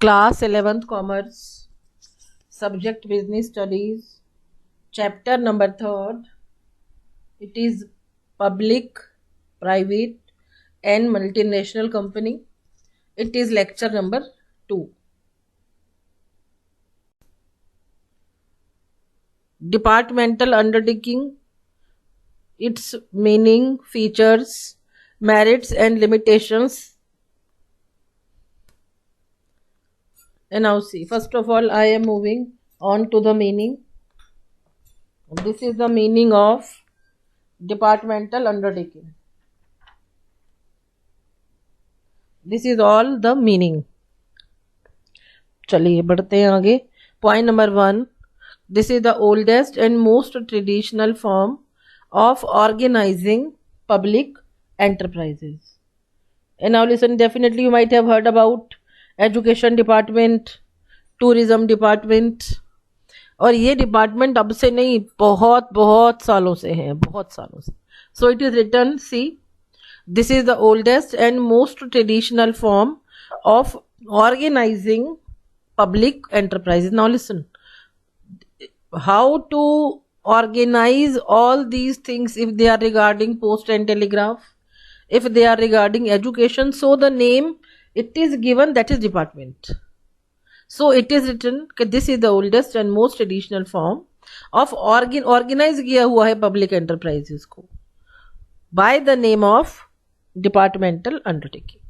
Class 11th Commerce, Subject Business Studies, Chapter number 3rd. It is Public, Private and Multinational Company. It is lecture number 2. Departmental undertaking, its meaning, features, merits and limitations. And now see, first of all, I am moving on to the meaning. This is the meaning of departmental undertaking. This is all the meaning. चलिए बढ़ते हैं आगे. Point number 1. This is the oldest and most traditional form of organizing public enterprises. And now listen, definitely you might have heard about education department, tourism department, और ये department अब से नहीं बहुत सालों से हैं, बहुत सालों से. So it is written, see, this is the oldest and most traditional form of organising public enterprises. Now listen, how to organize all these things if they are regarding post and telegraph, if they are regarding education. So the name it is given, that is department. So it is written that this is the oldest and most traditional form of organize किया हुआ है public enterprises को by the name of departmental undertaking.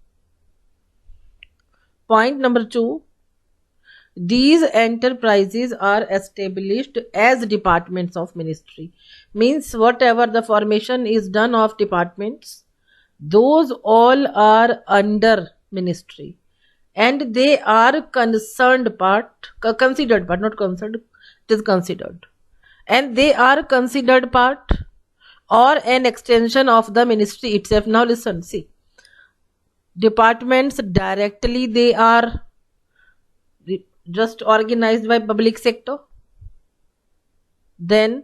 Point number 2. These enterprises are established as departments of ministry. Means whatever the formation is done of departments, those all are under ministry and they are considered part, not concerned, it is considered, and they are considered part or an extension of the ministry itself. Now listen, see, departments directly they are just organized by public sector. Then,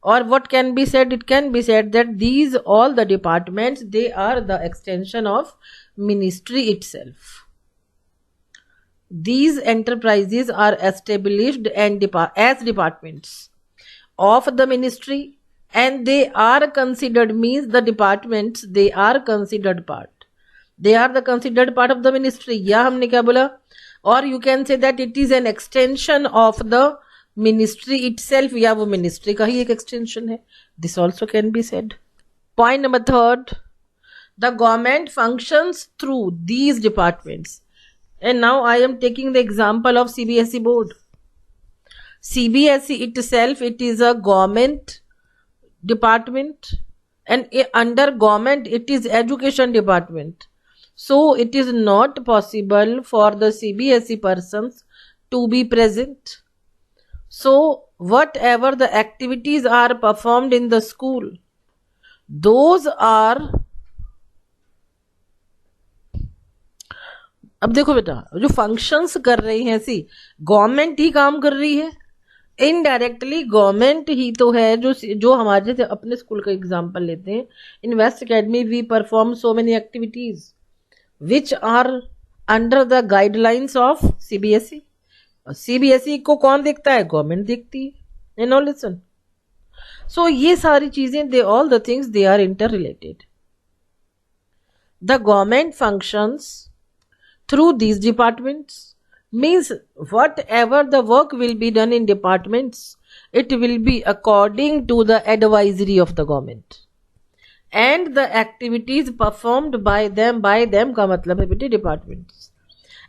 or what can be said, it can be said that these all the departments, they are the extension of ministry itself. These enterprises are established and as departments of the ministry and they are considered, means the departments, they are considered part, they are the considered part of the ministry. या हमने क्या बोला, or you can say that it is an extension of the ministry itself, या वो ministry का ही एक extension है. This also can be said. Point number 3. The government functions through these departments. And now I am taking the example of CBSE board. CBSE itself, it is a government department and under government it is education department. So it is not possible for the CBSE persons to be present. So whatever the activities are performed in the school, those are, अब देखो बेटा, जो functions कर रही हैं, सी, government ही काम कर रही है, इनडायरेक्टली गवर्नमेंट ही तो है जो हमारे जैसे अपने स्कूल का एग्जांपल लेते हैं. In West Academy we perform so many activities which are under the guidelines of CBSE. CBSE को कौन देखता है? गवर्नमेंट देखती है. You know, listen. So ये सारी चीजें, they all the things, they are interrelated. The government functions through these departments, means whatever the work will be done in departments, it will be according to the advisory of the government. And the activities performed by them का मतलब है बेटे departments,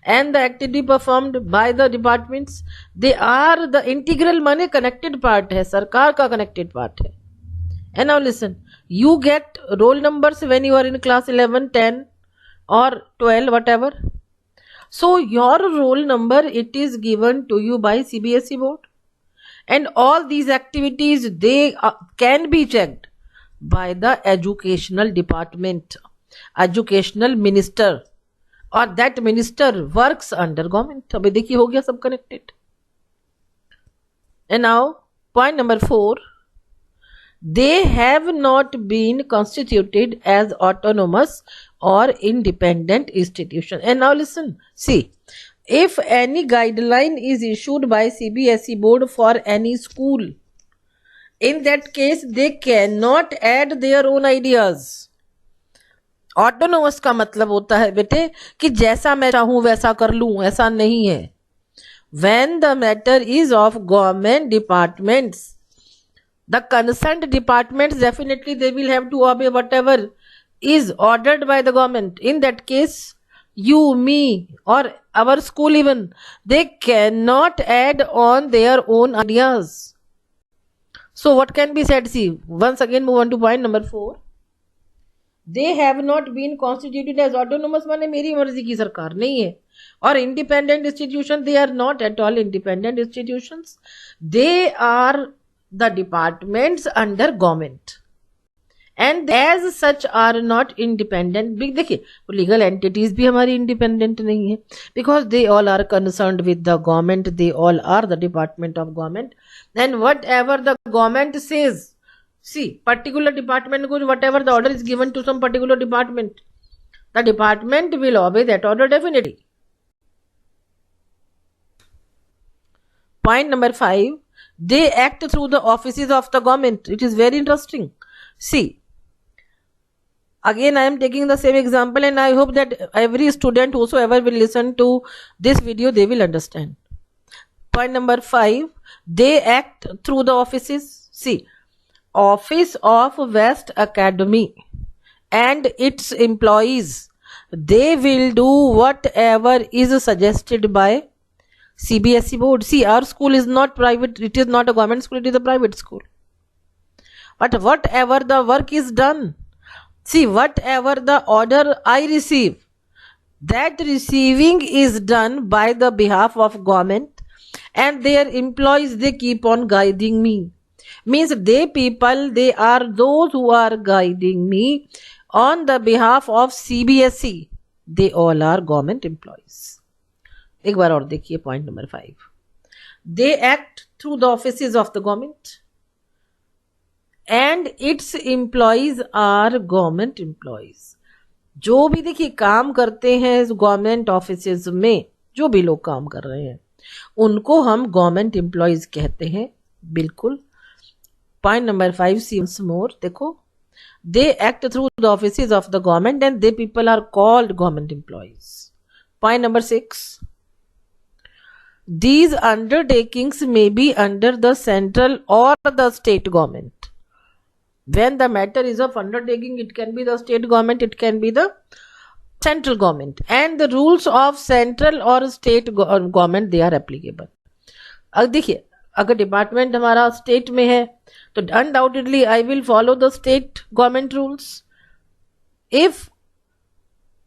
and the activity performed by the departments, they are the integral, माने connected part है, सरकार का connected part है. And now listen, you get roll numbers when you are in class 11, 10 or 12, whatever. So your roll number, it is given to you by CBSE board, and all these activities, they can be checked by the educational department, educational minister, or that minister works under government. अभी देखिए हो गया सब connected. And now point number 4. They have not been constituted as autonomous or independent institution. And now listen, see, if any guideline is issued by CBSE board for any school, in that case they cannot add their own ideas. Autonomous का मतलब होता है बेटे कि जैसा मैं चाहूं वैसा कर लूं, ऐसा नहीं है. When the matter is of government departments, the concerned departments definitely they will have to obey whatever is ordered by the government. In that case, you, me, or our school even, they cannot add on their own ideas. So what can be said? See, once again move on to point number 4. They have not been constituted as autonomous, माने मेरी मर्जी की सरकार नहीं है. और independent institution, they are not at all independent institutions. They are the departments under government. And as such are not independent. देखिए legal entities भी हमारी independent नहीं है, because they all are concerned with the government. They all are the department of government. And whatever the government says, see, particular department को whatever the order is given to some particular department, the department will obey that order definitely. Point number 5, they act through the offices of the government. It is very interesting. See, again I am taking the same example, and I hope that every student whosoever will listen to this video, they will understand. Point number 5, they act through the offices. See, Office of West Academy and its employees, they will do whatever is suggested by CBSE board. See, our school is not private, it is not a government school, it is a private school. But whatever the work is done, see, whatever the order I receive, that receiving is done by the behalf of government, and their employees, they keep on guiding me. Means they people, they are those who are guiding me on the behalf of CBSE. They all are government employees. एक बार और देखिए point number 5. They act through the offices of the government and its employees are government employees. जो भी देखिए काम करते हैं गवर्नमेंट ऑफिसेज में, जो भी लोग काम कर रहे हैं उनको हम गवर्नमेंट एम्प्लॉयज कहते हैं. बिल्कुल. Point number 5, see once more, देखो, they act through the offices of the government and they people are called government employees. Point number 6, these undertakings may be under the central or the state government. When the matter is of undertaking, it can be the state government, it can be the central government, and the rules of central or state government, they are applicable. अब देखिए, अगर department हमारा state में है तो undoubtedly I will follow the state government rules. If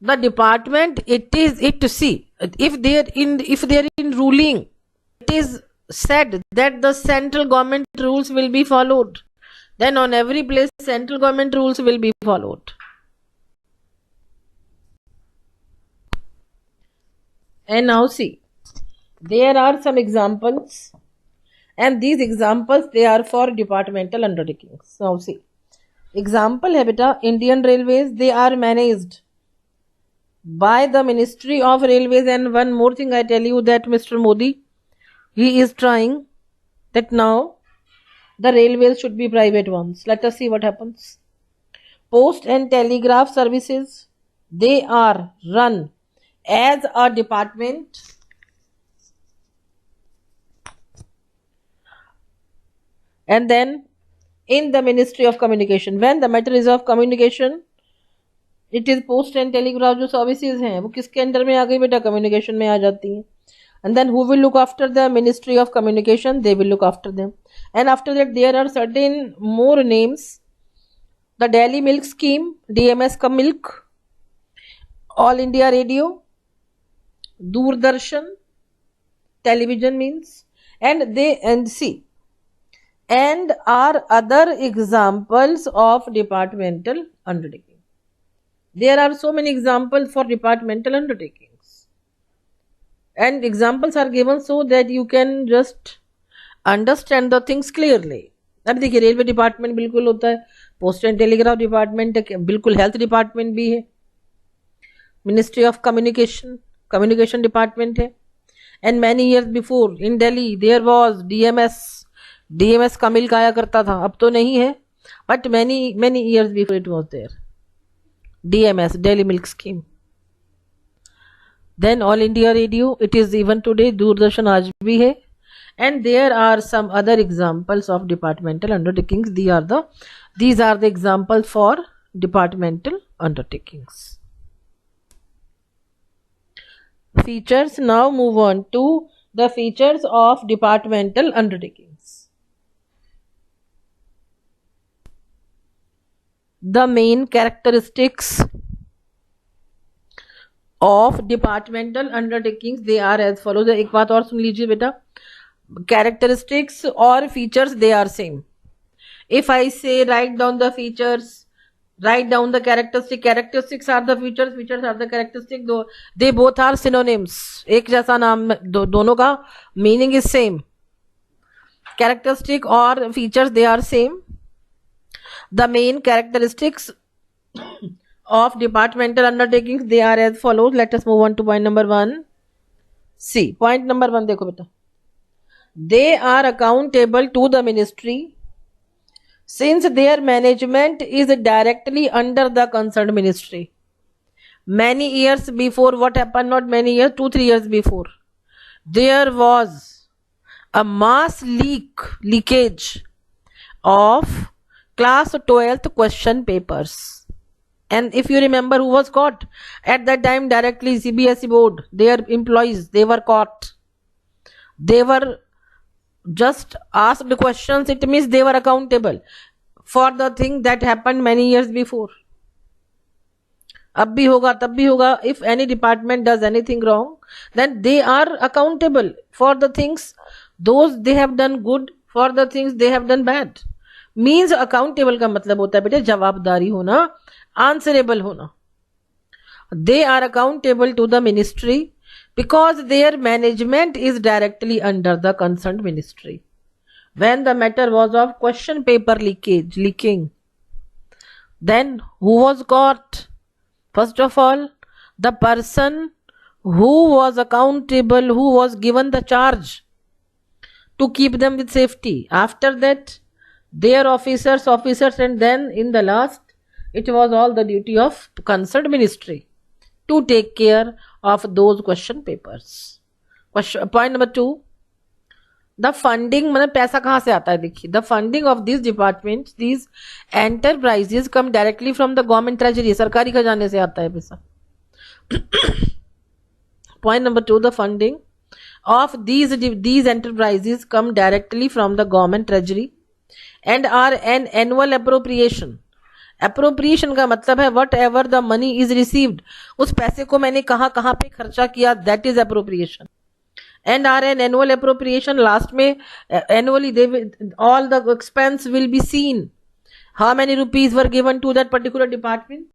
the department it see if they are in ruling, it is said that the central government rules will be followed, then on every place central government rules will be followed. And now see, there are some examples, and these examples, they are for departmental undertakings. Now see, example है बेटा, Indian Railways, they are managed by the Ministry of Railways. And one more thing I tell you, that Mr. Modi, he is trying that now the railways should be private ones. Let us see what happens. Post and telegraph services, they are run as a department and then in the Ministry of Communication. When the matter is of communication, it is post and telegraph जो services हैं वो किसके under में आ गई बेटा, communication में आ जाती हैं. And then who will look after the Ministry of Communication? They will look after them. And after that there are certain more names. The Delhi Milk Scheme, DMS का milk, All India Radio, Doordarshan, television means, and see, and are other examples of departmental undertaking. There are so many examples for departmental undertakings, and examples are given so that you can just understand the things clearly. अब देखिए, railway department बिल्कुल होता है, post and telegraph department बिल्कुल, health department भी है, ministry of communication department है, And many years before in Delhi there was DMS का मिल्क आया करता था, अब तो नहीं है, but many years before it was there. DMS, Delhi Milk Scheme. Then All India Radio, it is even today. Doordarshan आज भी है. And there are some other examples of departmental undertakings. These are the examples for departmental undertakings. Features. Now move on to the features of departmental undertakings. The main characteristics of departmental undertakings, they are as follows. एक बात और सुन लीजिए बेटा, characteristics or features, they are same. If I say write down the features, write down the characteristics are the features are the characteristic, though they both are synonyms. एक जैसा नाम, दोनों का meaning is same. Characteristic or features, they are same. The main characteristics of departmental undertakings, they are as follows. Let us move on to point number 1. See, point number 1 देखो बेटा. They are accountable to the ministry since their management is directly under the concerned ministry. Many years before, what happened? Not many years, 2-3 years before, there was a mass leakage of class 12th question papers. And if you remember, who was caught at that time? Directly CBSE board, their employees, they were caught. They were just asked questions. It means they were accountable for the thing that happened many years before. अब भी होगा, तब भी होगा. If any department does anything wrong, then they are accountable for the things those they have done good, for the things they have done bad. Means accountable का मतलब होता है बेटे जवाबदारी होना, answerable होना. They are accountable to the ministry because their management is directly under the concerned ministry. When the matter was of question paper leaking, then who was caught? First of all, the person who was accountable, who was given the charge to keep them with safety. After that, their officers, and then in the last, it was all the duty of concerned ministry to take care of those question papers. Point number 2, the funding, मतलब पैसा कहाँ से आता है देखिए. The funding of these departments, these enterprises come directly from the government treasury. सरकारी खजाने से आता है पैसा. Point number 2, the funding of these enterprises come directly from the government treasury and are an annual appropriation. Appropriation का मतलब है whatever the money is received, उस पैसे को मैंने कहाँ कहाँ पे खर्चा किया, that is appropriation. And are an annual appropriation. Last में annually all the expense will be seen. How many rupees were given to that particular department,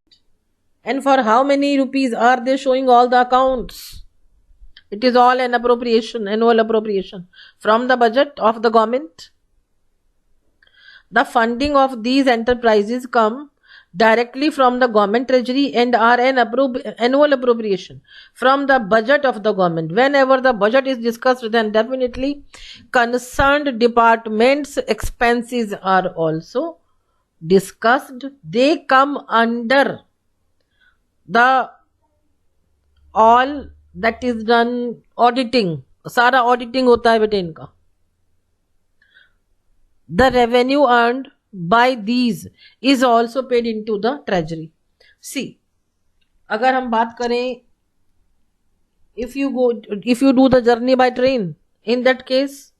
and for how many rupees are they showing all the accounts. It is all an appropriation, annual appropriation from the budget of the government. The funding of these enterprises come directly from the government treasury and are an annual appropriation from the budget of the government. Whenever the budget is discussed, then definitely concerned departments' expenses are also discussed. They come under the all that is done auditing. सारा auditing होता है बेटे इनका. The revenue earned by these is also paid into the treasury. See, अगर हम बात करें, if you do the journey by train, in that case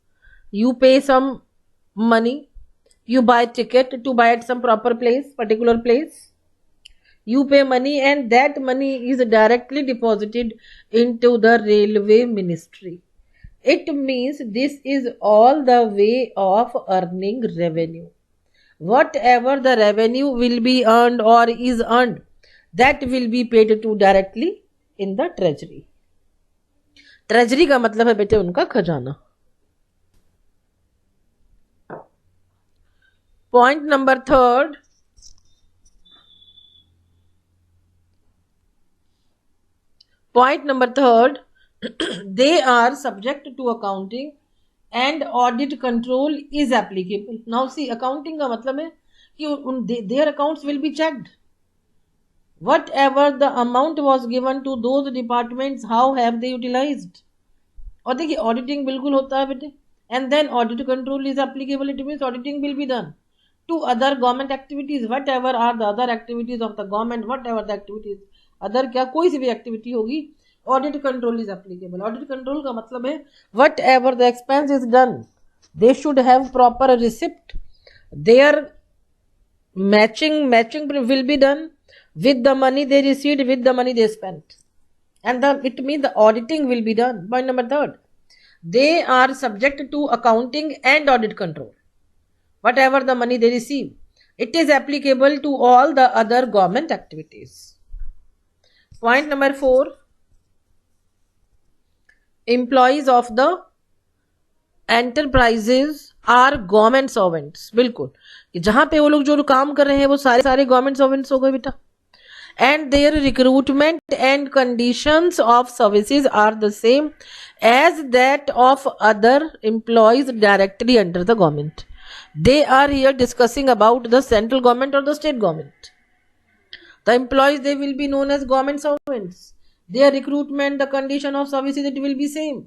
you pay some money, you buy ticket to buy at some particular place, you pay money, and that money is directly deposited into the railway ministry. It means this is all the way of earning revenue. Whatever the revenue will be earned or is earned, that will be paid to directly in the treasury. Treasury का मतलब है बेटे उनका खजाना. Point number 3. Point number 3. they are subject to accounting and audit control is applicable. Now see, accounting का मतलब है कि their accounts will be checked. Whatever the amount was given to those departments, how have they utilized? और देखिए auditing बिल्कुल होता है बेटे, and then audit control is applicable. It means auditing will be done to other government activities, whatever are the other activities of the government, whatever the activities other, क्या कोई सी भी activity होगी, audit control is applicable. Audit control का मतलब है whatever the expense is done, they should have proper receipt, their matching will be done with the money they received, with the money they spent, and it means the auditing will be done. Point number 3, they are subject to accounting and audit control. Whatever the money they receive, it is applicable to all the other government activities. Point number 4, employees of the enterprises are government servants. बिल्कुल कि जहां पे वो लोग जो काम कर रहे हैं वो सारे गवर्नमेंट सर्वेंट्स हो गए बेटा. And their recruitment and conditions of services are the same as that of other employees directly under the government. They are here discussing about the central government or the state government. The employees, they will be known as government servants. Their recruitment, the condition of services, it will be same.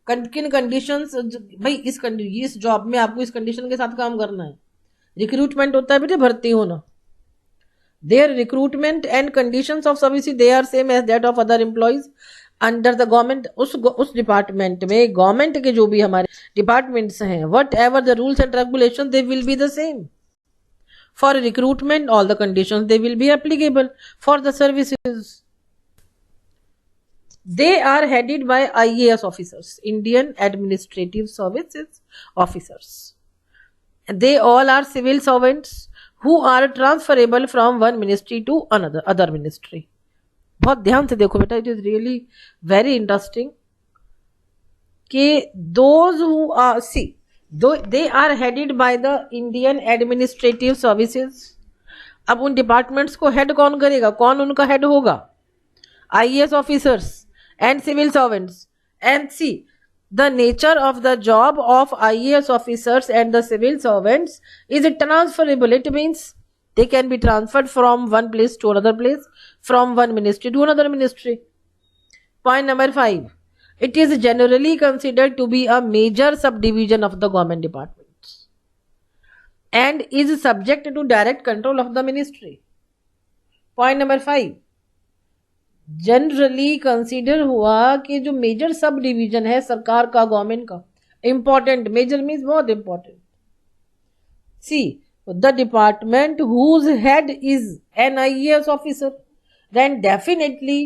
किन conditions, भाई इस job में आपको इस condition के साथ काम करना है. रिक्रूटमेंट होता है बेटे भर्ती होना. Their recruitment and conditions of services, they are same as that of other employees under the government. उस डिपार्टमेंट में गवर्नमेंट के जो भी हमारे डिपार्टमेंट्स हैं, whatever the rules and regulations, they will be the same. For recruitment, all the conditions, they will be applicable. For the services, they are headed by IAS officers, Indian Administrative Services officers. They all are civil servants who are transferable from one ministry to other ministry. बहुत ध्यान से देखो बेटा, it is really very interesting कि those who are, see, they are headed by the Indian Administrative Services. अब उन departments को head कौन करेगा, कौन उनका हेड होगा? IAS officers and civil servants. And see, the nature of the job of IAS officers and the civil servants is transferable. It means they can be transferred from one place to another place, from one ministry to another ministry. Point number 5, it is generally considered to be a major subdivision of the government departments and is subject to direct control of the ministry. Point number 5, generally consider हुआ कि जो major sub division है सरकार का, government का, important, major means बहुत important. See, the department whose head is an IAS officer, then definitely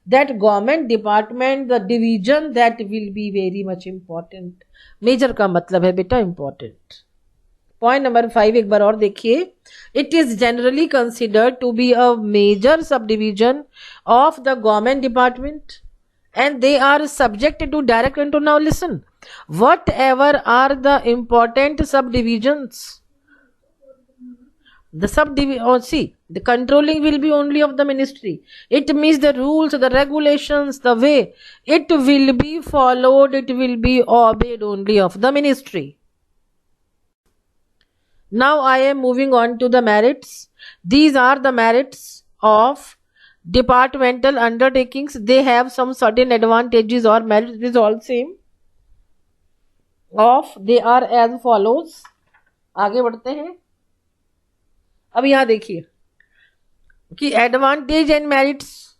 that government department, the division, that will be very much important. Major का मतलब है बेटा important. Point number 5 एक बार और देखिए. It is generally considered to be a major sub division of the government department and they are subject to direct control. Now listen, whatever are the important subdivisions, the subdivision, see, the controlling will be only of the ministry. It means the rules, the regulations, the way it will be followed, it will be obeyed only of the ministry. Now I am moving on to the merits. These are the merits of departmental undertakings. They have some certain advantages or merits. It is all same of, they are as follows. आगे बढ़ते हैं. अब यहाँ देखिए कि advantage and merits.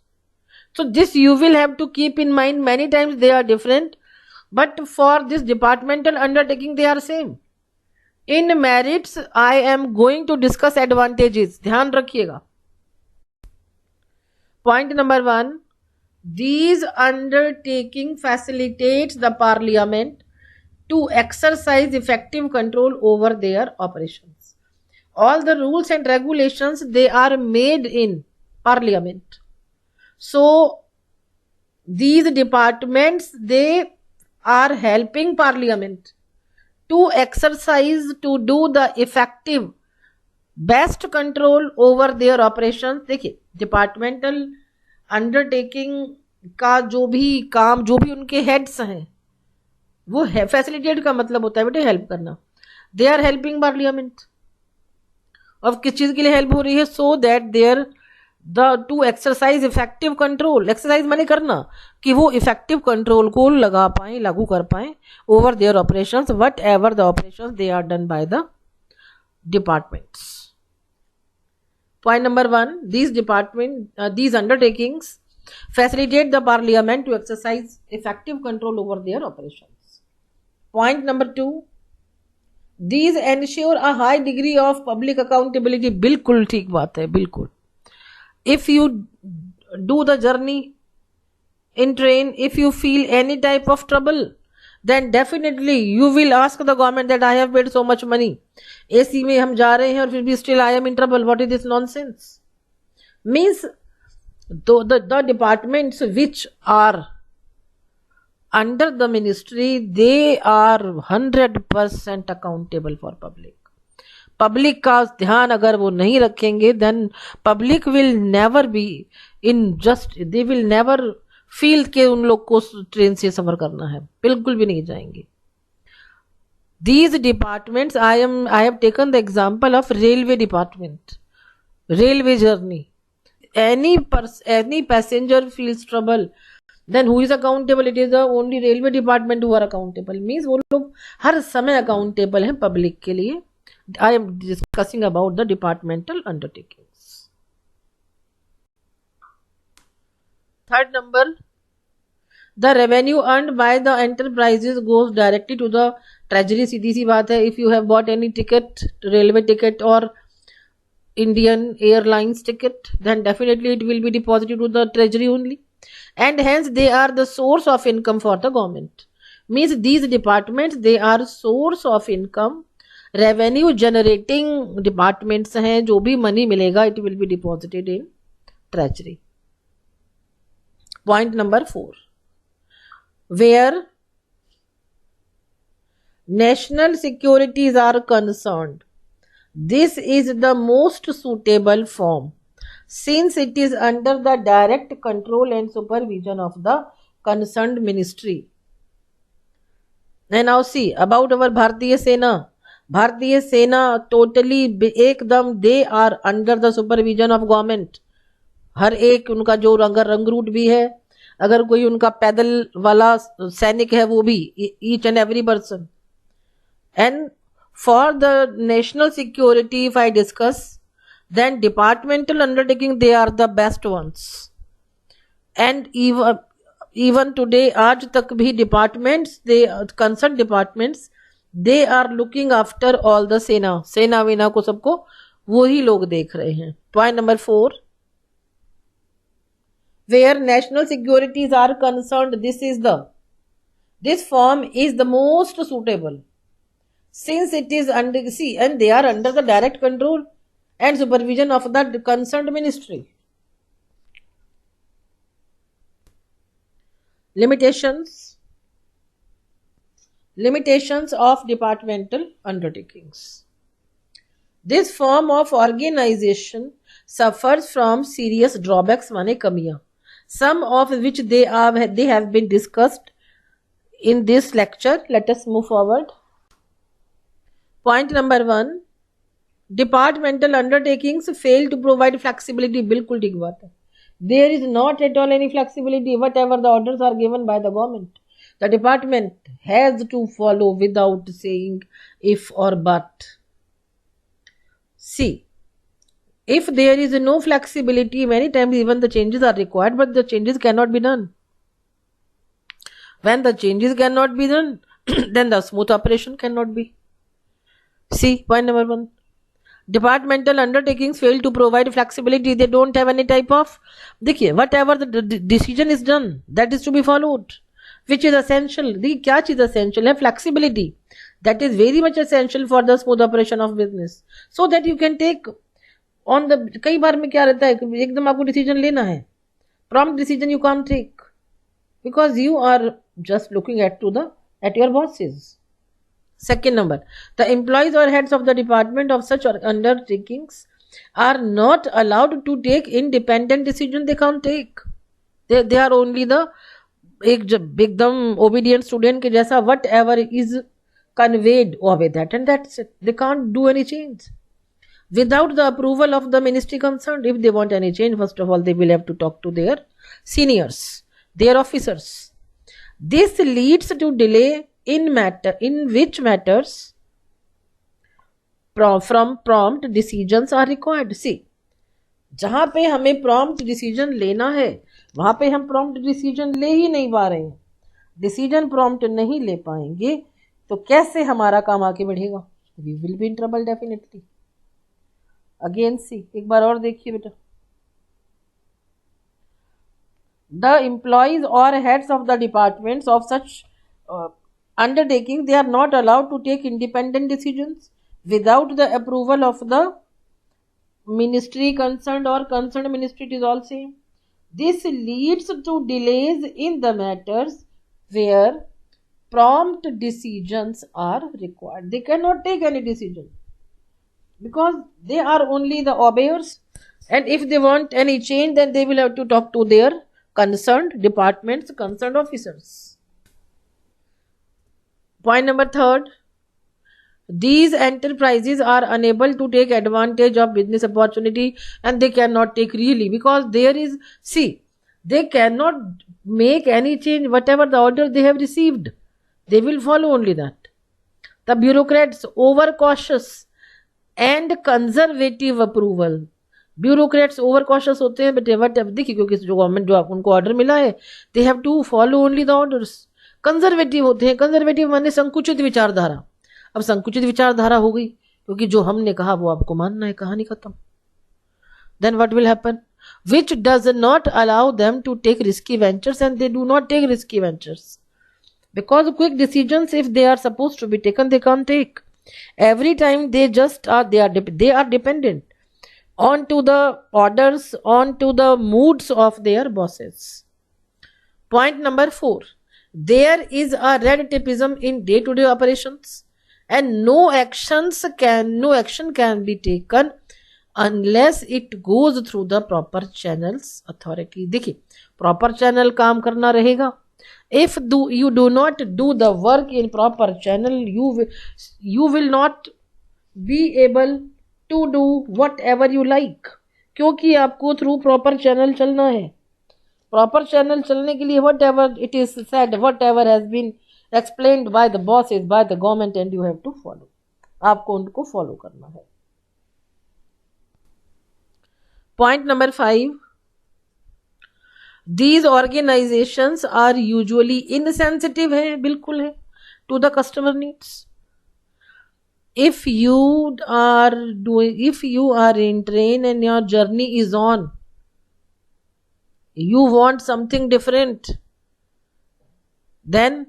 So this you will have to keep in mind. Many times they are different, but for this departmental undertaking they are same. In merits I am going to discuss advantages. ध्यान रखिएगा. Point number 1, these undertaking facilitates the parliament to exercise effective control over their operations. All the rules and regulations, they are made in parliament. So these departments, they are helping parliament to exercise, to do the effective best control over their operation. देखिए departmental undertaking का जो भी काम, जो भी उनके heads हैं, वो है फैसिलिटेट का मतलब होता है बेटे हेल्प करना. They are helping parliament. अब किस चीज के लिए हेल्प हो रही है? So that there the to exercise effective control. Exercise माने करना, कि वो इफेक्टिव कंट्रोल को लगा पाए, लागू कर पाए over their operations, whatever the operations they are done by the departments. Point number 1, these undertakings facilitate the parliament to exercise effective control over their operations. Point number 2, these ensure a high degree of public accountability. बिल्कुल ठीक बात है, बिल्कुल. If you do the journey in train, if you feel any type of trouble, then definitely you will ask the government that I have paid so much money. AC में हम जा रहे हैं और फिर भी still I am in trouble. What is this nonsense? Means the departments which are under the ministry, they are 100% accountable for public. Public का ध्यान अगर वो नहीं रखेंगे, then public will never be in just, they will never feel के उन लोग को ट्रेन से सफर करना है, बिल्कुल भी नहीं जाएंगे. These departments, I have taken the example of railway department, railway journey. Any passenger feels trouble, then who is accountable? It is the only railway department who are accountable. Means वो लोग हर समय accountable हैं public के लिए. I am discussing about the departmental undertakings. Third number, the revenue earned by the enterprises goes directly to the treasury. सीधी सी बात है. If you have bought any ticket, railway ticket or Indian Airlines ticket, then definitely it will be deposited to the treasury only, and hence they are the source of income for the government. Means these departments, they are source of income, revenue generating departments हैं. जो भी money मिलेगा, it will be deposited in treasury. Point number 4, where national securities are concerned, this is the most suitable form, since it is under the direct control and supervision of the concerned ministry. And now see about our Bharatiya Sena. Bharatiya Sena totally एकदम, they are under the supervision of government. हर एक उनका जो रंग root भी है, अगर कोई उनका पैदल वाला सैनिक है, वो भी, each and every person. And for the national security, if I discuss, then departmental undertaking, they are the best ones. And even today, आज तक भी departments, they concerned departments, they are looking after all the सेना vena को सबको वही लोग देख रहे हैं. Point number 4, where national securities are concerned, this form is the most suitable, since it is under, see, and they are under the direct control and supervision of the concerned ministry. Limitations of departmental undertakings. This form of organization suffers from serious drawbacks, माने कमियां, some of which they have been discussed in this lecture. Let us move forward. Point number 1, departmental undertakings fail to provide flexibility. बिल्कुल ठीक बात है. There is not at all any flexibility. Whatever the orders are given by the government, the department has to follow without saying if or but. See, if there is no flexibility, many times even the changes are required, but the changes cannot be done. When the changes cannot be done, then the smooth operation cannot be. See, point number 1. Departmental undertakings fail to provide flexibility. They don't have any type of, देखिए, whatever the decision is done, that is to be followed, which is essential. देखिए क्या चीज essential है? Flexibility. That is very much essential for the smooth operation of business, so that you can take on the. कई बार में क्या रहता है, एकदम आपको decision लेना है, prompt decision you can't take because you are just looking at your bosses. Second number, the employees or heads of the department of such undertakings are not allowed to take independent decision. They can't take. they are only the एक एकदम obedient student के जैसा, whatever is conveyed obey that, and that's it. They can't do any change without the approval of the ministry concerned. If they want any change, first of all they will have to talk to their seniors, their officers. This leads to delay in which matters from prompt decisions are required. See, जहां पे हमें prompt decision लेना है वहां पे हम prompt decision ले ही नहीं पा रहे हैं. डिसीजन प्रॉम्प्ट नहीं ले पाएंगे तो कैसे हमारा काम आगे बढ़ेगा? We will be in trouble definitely. Again see, एक बार और देखिए बेटा. द एम्प्लॉइज और heads of the departments of such undertaking, they are not allowed to take independent decisions without the approval of the ministry concerned or concerned ministry. It is all same. This leads to delays in the matters where prompt decisions are required. They cannot take any decision because they are only the obeyers, and if they want any change then they will have to talk to their concerned departments, concerned officers. Point number 3, these enterprises are unable to take advantage of business opportunity, and they cannot take really, because there is, see, they cannot make any change. Whatever the order they have received, they will follow only that. The bureaucrats over cautious and conservative approval. Bureaucrats over cautious होते हैं बेटे, what देखिए, क्योंकि जो government जो उनको order मिला है they have to follow only the orders. Conservative होते हैं, कंजर्वेटिव माने संकुचित विचारधारा. अब संकुचित विचारधारा हो गई क्योंकि जो हमने कहा वो आपको मानना है, कहानी खत्म. Then what will happen? Which does not allow them to take risky ventures, and they do not take risky ventures because quick decisions, if they are supposed to be taken, they can't take. Every time they just are, they are dependent on to the orders, on to the moods of their bosses. Point number 4, there is a red tapeism in day-to-day operations, and no action can be taken unless it goes through the proper channels authority. देखिए, proper channel काम करना रहेगा. If you do not do the work in proper channel, you will not be able to do whatever you like, क्योंकि आपको through proper channel चलना है. Proper channel चलने के लिए whatever it is said, whatever has been explained by the bosses, by the government, and you have to follow. आपको उनको follow करना है. Point number 5, these organizations are usually insensitive है, बिल्कुल है, to the customer needs. If you are in train and your journey is on, you want something different, then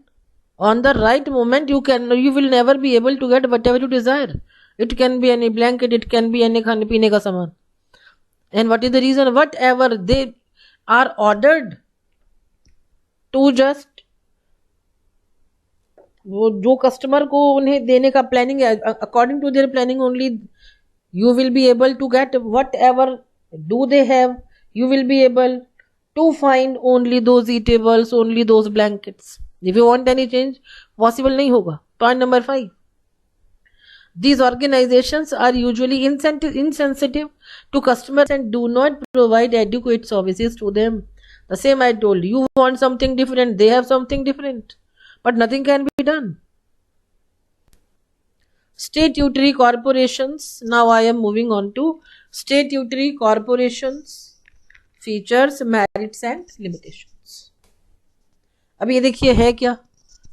on the right moment you will never be able to get whatever you desire. It can be any blanket, it can be any खाने पीने का सामान. And what is the reason? Whatever they are ordered to just, वो जो customer को उन्हें देने का प्लानिंग है, according to their planning only you will be able to get whatever do they have. You will be able to find only those eatables, only those blankets. If you want any change, possible नहीं होगा. Point number 5, these organizations are usually insensitive to customers and do not provide adequate services to them. The same I told you, want something different, they have something different, but nothing can be done. Statutory corporations. Now I am moving on to statutory corporations, features, merits and limitations. अब ये देखिए है क्या.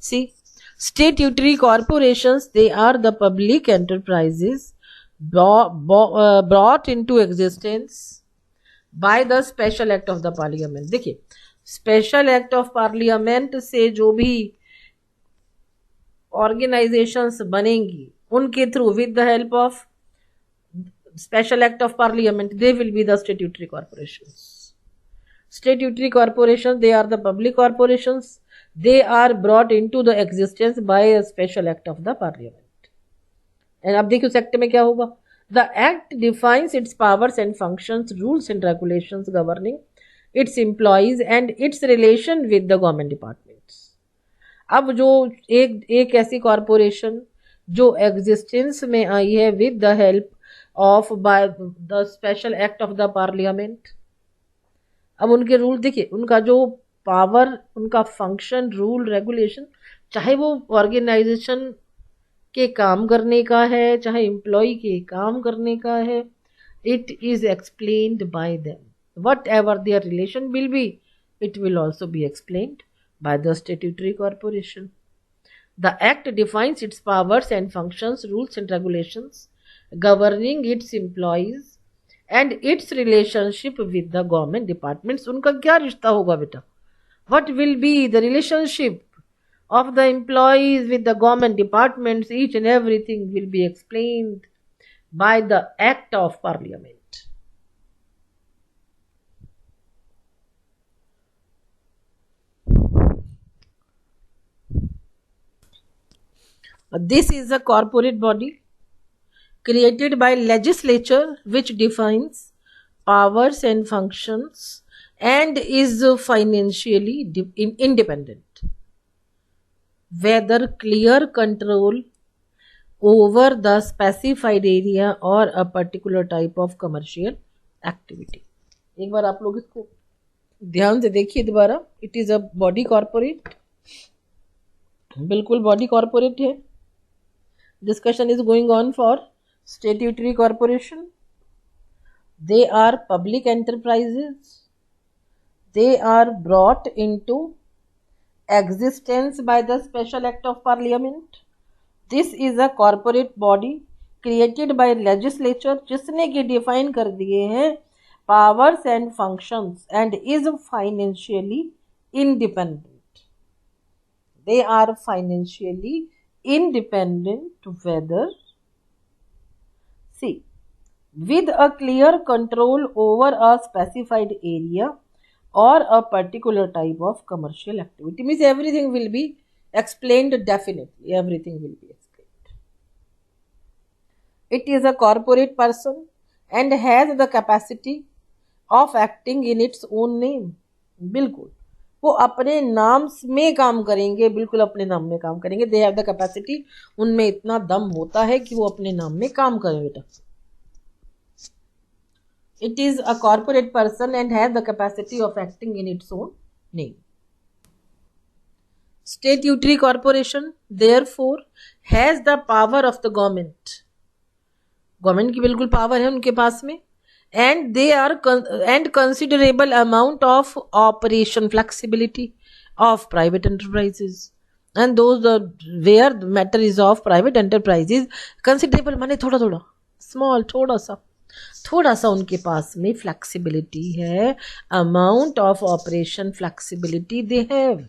See, statutory corporations, they are the public enterprises brought into existence by the special act of the parliament. देखिए, special act of parliament से जो भी organizations बनेंगी उनके through, with the help of special act of parliament, they will be the statutory corporations. Statutory corporations, they are the public corporations. They are brought into the existence by a special act of the parliament. And अब देखिए उस act में क्या होगा. The act defines its powers and functions, rules and regulations governing its employees and its relation with the government departments. अब जो एक ऐसी कॉरपोरेशन जो एग्जिस्टेंस में आई है with the help of by the special act of the parliament, अब उनके rule देखिए, उनका जो पावर, उनका फंक्शन, रूल, रेगुलेशन, चाहे वो ऑर्गेनाइजेशन के काम करने का है, चाहे एम्प्लॉय के काम करने का है, it is explained by them. Whatever their relation will be, it will also be explained by the statutory corporation. The act defines its powers and functions, rules and regulations governing its employees and its relationship with the government departments. उनका क्या रिश्ता होगा बेटा? What will be the relationship of the employees with the government departments? Each and everything will be explained by the act of parliament. This is a corporate body created by legislature which defines powers and functions and is financially independent. Whether clear control over the specified area or a particular type of commercial activity. एक बार आप लोग इसको ध्यान से देखिए दोबारा. It is a body corporate, बिल्कुल body corporate है. Discussion is going on for statutory corporation. They are public enterprises. They are brought into existence by the special act of parliament. This is a corporate body created by legislature जिसने कि define कर दिए हैं powers and functions and is financially independent. They are financially independent whether, see, with a clear control over a specified area or a particular type of commercial activity. Means everything will be explained definitely. Everything will be explained. It is a corporate person and has the capacity of acting in its own name. बिल्कुल वो अपने नाम में काम करेंगे, बिल्कुल अपने नाम में काम करेंगे. दे हैव द कैपेसिटी, उनमें इतना दम होता है कि वो अपने नाम में काम करें बेटा. It is a corporate person and has the capacity of acting in its own name. Statutory corporation therefore has the power of the government. Government की बिल्कुल पावर है उनके पास में. And they are and considerable amount of operation flexibility of private enterprises. And those where the matter is of private enterprises, considerable माने थोड़ा थोड़ा, small थोड़ा सा उनके पास में फ्लेक्सिबिलिटी है. Amount of operation flexibility they have.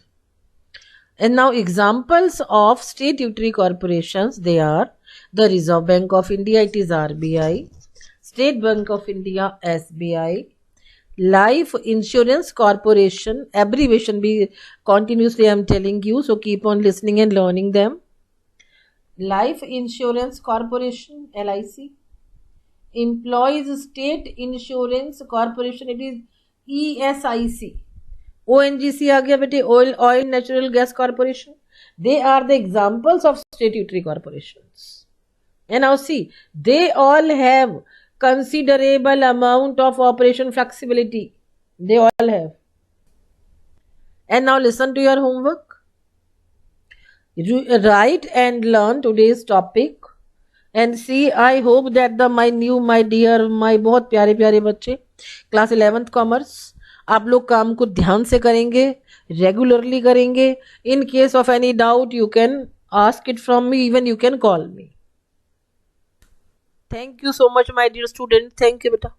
And now examples of statutory corporations, they are the reserve bank of India, it is RBI. State bank of India, SBI. Life insurance corporation, abbreviation भी continuously I am telling you, so keep on listening and learning them. Life Insurance Corporation, LIC. Employees State Insurance Corporation, it is ESIC. ONGC आ गया बेटे, Oil Natural Gas Corporation. They are the examples of statutory corporations. And now see, they all have considerable amount of operation flexibility. They all have. And now listen to your homework. Write and learn today's topic. And see, I hope that my dear, my बहुत प्यारे प्यारे बच्चे, class 11th commerce, आप लोग काम को ध्यान से करेंगे, रेगुलरली करेंगे. In case of any doubt you can ask it from me, even you can call me. Thank you so much my dear student. Thank you बेटा.